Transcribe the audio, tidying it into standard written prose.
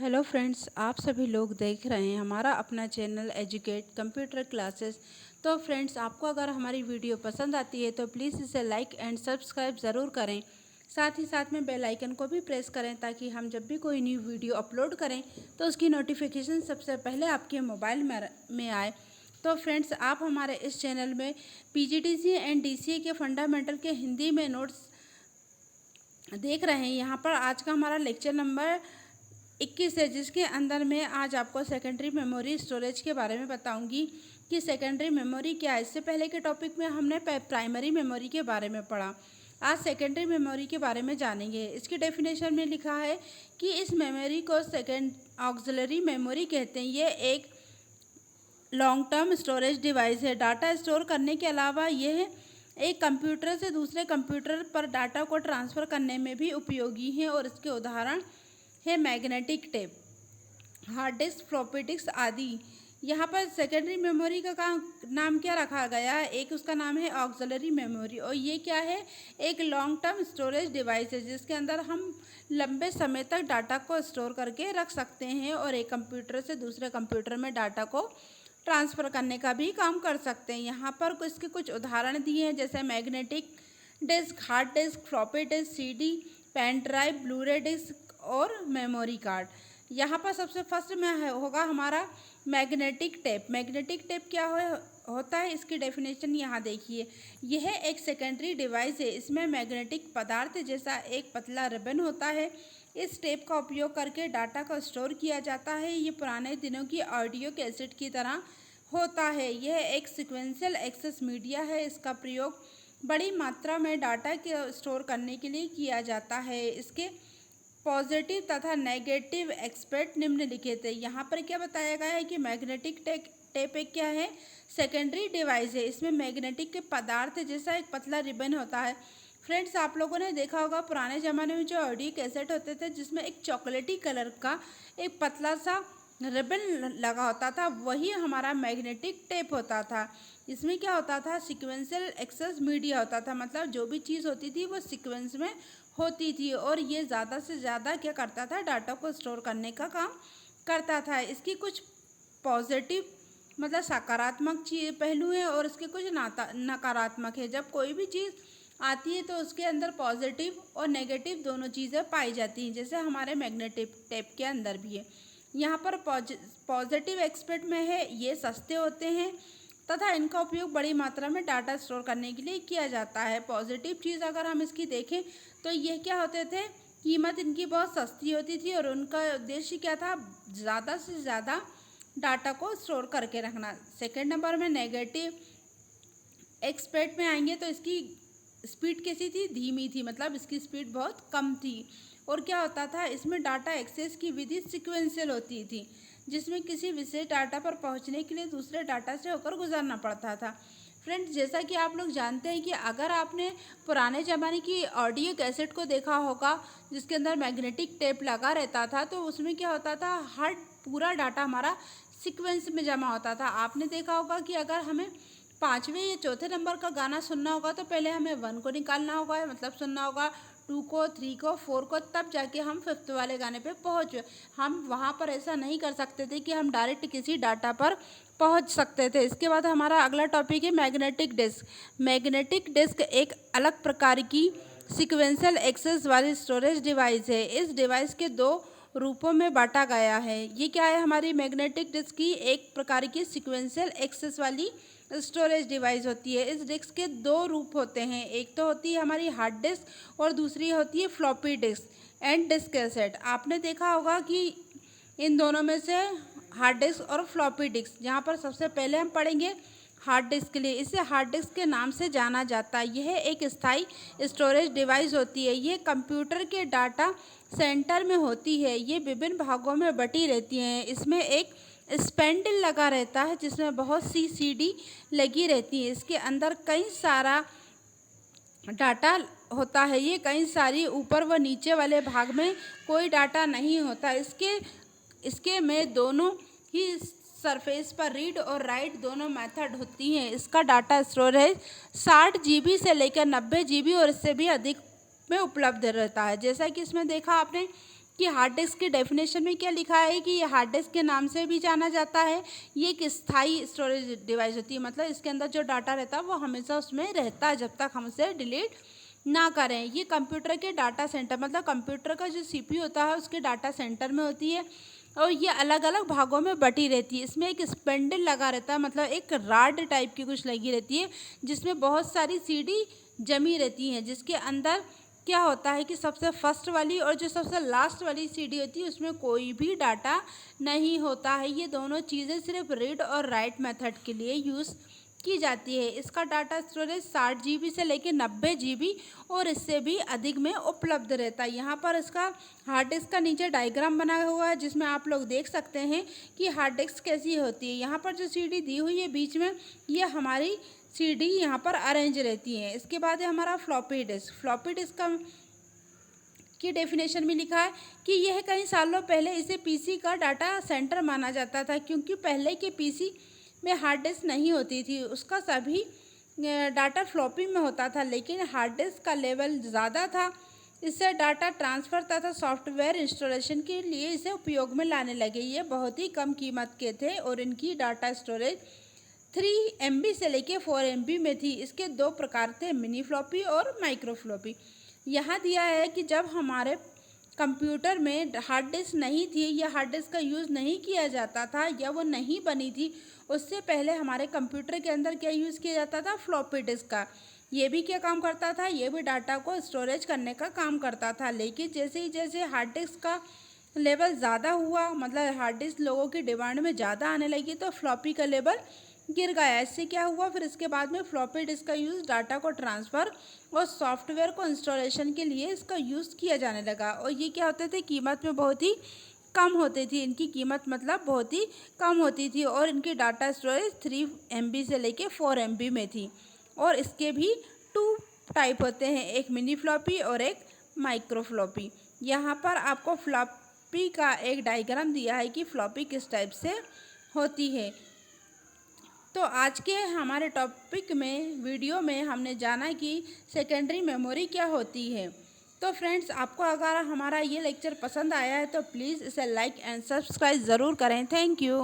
Hello friends, आप सभी लोग देख रहे हैं हमारा अपना चैनल एजुकेट कंप्यूटर क्लासेस। तो फ्रेंड्स, आपको अगर हमारी वीडियो पसंद आती है तो प्लीज़ इसे लाइक एंड सब्सक्राइब ज़रूर करें। साथ ही साथ में बेल आइकन को भी प्रेस करें ताकि हम जब भी कोई न्यू वीडियो अपलोड करें तो उसकी नोटिफिकेशन सबसे पहले आपके मोबाइल में आए। तो फ्रेंड्स, आप हमारे इस चैनल में पीजीडीसी एंड डीसीए के फंडामेंटल के हिंदी में नोट्स देख रहे हैं। यहाँ पर आज का हमारा लेक्चर नंबर 21 है, जिसके अंदर मैं आज आपको सेकेंडरी मेमोरी स्टोरेज के बारे में बताऊंगी कि सेकेंडरी मेमोरी क्या है। इससे पहले के टॉपिक में हमने प्राइमरी मेमोरी के बारे में पढ़ा। आज सेकेंडरी मेमोरी के बारे में जानेंगे। इसकी डेफिनेशन में लिखा है कि इस मेमोरी को सेकेंड ऑक्सिलरी मेमोरी कहते हैं। ये एक लॉन्ग टर्म स्टोरेज डिवाइस है। डाटा स्टोर करने के अलावा यह एक कंप्यूटर से दूसरे कंप्यूटर पर डाटा को ट्रांसफ़र करने में भी उपयोगी है और इसके उदाहरण है magnetic tape, hard disk, floppy disc आदि। यहाँ पर सेकेंडरी मेमोरी का नाम क्या रखा गया है? एक उसका नाम है ऑक्सिलरी मेमोरी, और ये क्या है? एक लॉन्ग टर्म स्टोरेज डिवाइस है जिसके अंदर हम लंबे समय तक डाटा को स्टोर करके रख सकते हैं और एक कंप्यूटर से दूसरे कंप्यूटर में डाटा को ट्रांसफ़र करने का भी काम कर सकते हैं। यहाँ पर इसके कुछ उदाहरण दिए हैं, जैसे magnetic disk, hard disk, floppy disk, CD, pen drive, Blu ray disk और मेमोरी कार्ड। यहाँ पर सबसे फर्स्ट में होगा हमारा मैग्नेटिक टेप। मैग्नेटिक टेप क्या होता है, इसकी डेफिनेशन यहाँ देखिए। यह एक सेकेंडरी डिवाइस है। इसमें मैग्नेटिक पदार्थ जैसा एक पतला रिबन होता है। इस टेप का उपयोग करके डाटा को स्टोर किया जाता है। ये पुराने दिनों की ऑडियो कैसेट की तरह होता है। यह एक सीक्वेंशियल एक्सेस मीडिया है। इसका प्रयोग बड़ी मात्रा में डाटा के स्टोर करने के लिए किया जाता है। इसके पॉजिटिव तथा नेगेटिव एस्पेक्ट निम्नलिखित है। यहाँ पर क्या बताया गया है कि मैग्नेटिक टेप एक क्या है? सेकेंडरी डिवाइस है। इसमें मैग्नेटिक के पदार्थ जैसा एक पतला रिबन होता है। फ्रेंड्स, आप लोगों ने देखा होगा पुराने ज़माने में जो ऑडियो कैसेट होते थे जिसमें एक चॉकलेटी कलर का एक पतला सा रिबन लगा होता था, वही हमारा मैग्नेटिक टेप होता था। इसमें क्या होता था? सीक्वेंशियल एक्सेस मीडिया होता था, मतलब जो भी चीज़ होती थी वो सीक्वेंस में होती थी और ये ज़्यादा से ज़्यादा क्या करता था? डाटा को स्टोर करने का काम करता था। इसकी कुछ पॉजिटिव मतलब सकारात्मक पहलू है और इसके कुछ नकारात्मक है। जब कोई भी चीज़ आती है तो उसके अंदर पॉजिटिव और नेगेटिव दोनों चीज़ें पाई जाती हैं, जैसे हमारे मैग्नेटिक टेप के अंदर भी है। यहाँ पर पॉजिटिव एस्पेक्ट में है, ये सस्ते होते हैं तथा इनका उपयोग बड़ी मात्रा में डाटा स्टोर करने के लिए किया जाता है। पॉजिटिव चीज़ अगर हम इसकी देखें तो ये क्या होते थे? कीमत इनकी बहुत सस्ती होती थी और उनका उद्देश्य क्या था? ज़्यादा से ज़्यादा डाटा को स्टोर करके रखना। सेकेंड नंबर में नेगेटिव एस्पेक्ट में आएंगे तो इसकी स्पीड कैसी थी? धीमी थी, मतलब इसकी स्पीड बहुत कम थी। और क्या होता था? इसमें डाटा एक्सेस की विधि सीक्वेंशियल होती थी, जिसमें किसी विशेष डाटा पर पहुंचने के लिए दूसरे डाटा से होकर गुजरना पड़ता था। फ्रेंड्स, जैसा कि आप लोग जानते हैं कि अगर आपने पुराने ज़माने की ऑडियो कैसेट को देखा होगा जिसके अंदर मैग्नेटिक टेप लगा रहता था, तो उसमें क्या होता था? हर पूरा डाटा हमारा सीक्वेंस में जमा होता था। आपने देखा होगा कि अगर हमें 5वें या चौथे नंबर का गाना सुनना होगा तो पहले हमें 1 को निकालना होगा, मतलब सुनना होगा, 2 को, 3 को, 4 को, तब जाके हम 5th वाले गाने पे पहुँच। हम वहाँ पर ऐसा नहीं कर सकते थे कि हम डायरेक्ट किसी डाटा पर पहुँच सकते थे। इसके बाद हमारा अगला टॉपिक है मैग्नेटिक डिस्क। मैग्नेटिक डिस्क एक अलग प्रकार की सीक्वेंशियल एक्सेस वाली स्टोरेज डिवाइस है। इस डिवाइस के 2 रूपों में बांटा गया है। ये क्या है? हमारी मैग्नेटिक डिस्क की एक प्रकार की सीक्वेंशियल एक्सेस वाली स्टोरेज डिवाइस होती है। इस डिस्क के 2 रूप होते हैं, एक तो होती है हमारी हार्ड डिस्क और दूसरी होती है floppy disk and disk cassette. आपने देखा होगा कि इन दोनों में से हार्ड डिस्क और फ्लॉपी डिस्क, जहाँ पर सबसे पहले हम पढ़ेंगे हार्ड डिस्क के लिए। इसे हार्ड डिस्क के नाम से जाना जाता है। यह एक स्थायी स्टोरेज डिवाइस होती है। ये कंप्यूटर के डाटा सेंटर में होती है। ये विभिन्न भागों में बटी रहती हैं। इसमें एक स्पेंडल लगा रहता है जिसमें बहुत सी सीडी लगी रहती है। इसके अंदर कई सारा डाटा होता है। ये कई सारी ऊपर व नीचे वाले भाग में कोई डाटा नहीं होता। इसके में दोनों ही सरफेस पर रीड और राइट दोनों मेथड होती हैं। इसका डाटा स्टोरेज 60 GB से लेकर 90 GB और इससे भी अधिक में उपलब्ध रहता है। जैसा कि इसमें देखा आपने कि हार्ड डिस्क की डेफिनेशन में क्या लिखा है कि ये हार्ड डिस्क के नाम से भी जाना जाता है। ये एक स्थायी स्टोरेज डिवाइस होती है, मतलब इसके अंदर जो डाटा रहता है वो हमेशा उसमें रहता है जब तक हम उसे डिलीट ना करें। ये कंप्यूटर के डाटा सेंटर, मतलब कंप्यूटर का जो सीपीयू होता है उसके डाटा सेंटर में होती है और ये अलग अलग भागों में बटी रहती है। इसमें एक स्पेंडल लगा रहता है, मतलब एक राड टाइप की कुछ लगी रहती है जिसमें बहुत सारी सीडी जमी रहती हैं, जिसके अंदर क्या होता है कि सबसे फर्स्ट वाली और जो सबसे लास्ट वाली सीडी होती है उसमें कोई भी डाटा नहीं होता है। ये दोनों चीज़ें सिर्फ रीड और राइट मेथड के लिए यूज़ की जाती है। इसका डाटा स्टोरेज 60 GB से लेकर 90 GB और इससे भी अधिक में उपलब्ध रहता है। यहाँ पर इसका हार्ड डिस्क का नीचे डायग्राम बना हुआ है जिसमें आप लोग देख सकते हैं कि हार्ड डिस्क कैसी होती है। यहाँ पर जो सीडी दी हुई है बीच में, ये हमारी सीडी यहाँ पर अरेंज रहती है। इसके बाद है हमारा फ्लॉपी डिस्क। फ्लॉपी डिस्क का की डेफिनेशन में लिखा है कि यह कई सालों पहले इसे पीसी का डाटा सेंटर माना जाता था, क्योंकि पहले के पीसी में हार्ड डिस्क नहीं होती थी, उसका सभी डाटा फ्लॉपी में होता था। लेकिन हार्ड डिस्क का लेवल ज़्यादा था, इससे डाटा ट्रांसफ़र तथा सॉफ्टवेयर इंस्टॉलेशन के लिए इसे उपयोग में लाने लगे। ये बहुत ही कम कीमत के थे और इनकी डाटा स्टोरेज 3 MB से लेके 4 MB में थी। इसके दो प्रकार थे, मिनी फ्लॉपी और माइक्रो फ्लॉपी। यहाँ दिया है कि जब हमारे कंप्यूटर में हार्ड डिस्क नहीं थी या हार्ड डिस्क का यूज़ नहीं किया जाता था या वो नहीं बनी थी, उससे पहले हमारे कंप्यूटर के अंदर क्या यूज़ किया जाता था, फ्लॉपी डिस्क का। ये भी क्या काम करता था, ये भी डाटा को स्टोरेज करने का काम करता था। लेकिन जैसे हार्ड डिस्क का लेवल ज़्यादा हुआ, मतलब हार्ड डिस्क लोगों की डिमांड में ज़्यादा आने लगी, तो फ्लॉपी का लेवल गिर गया। इससे क्या हुआ, फिर इसके बाद में फ्लॉपी डिस्क का यूज़ डाटा को ट्रांसफ़र और सॉफ्टवेयर को इंस्टॉलेशन के लिए इसका यूज़ किया जाने लगा। और ये क्या होते थे, कीमत में बहुत ही कम होती थी। इनकी कीमत मतलब बहुत ही कम होती थी और इनकी डाटा स्टोरेज 3 MB से लेके 4 MB में थी। और इसके भी 2 टाइप होते हैं, एक मिनी फ्लॉपी और एक माइक्रो फ्लॉपी। यहाँ पर आपको फ्लॉपी का एक डायग्राम दिया है कि फ्लॉपी किस टाइप से होती है। तो आज के हमारे टॉपिक में, वीडियो में हमने जाना कि सेकेंडरी मेमोरी क्या होती है। तो फ्रेंड्स, आपको अगर हमारा ये लेक्चर पसंद आया है तो प्लीज़ इसे लाइक एंड सब्सक्राइब ज़रूर करें। Thank you.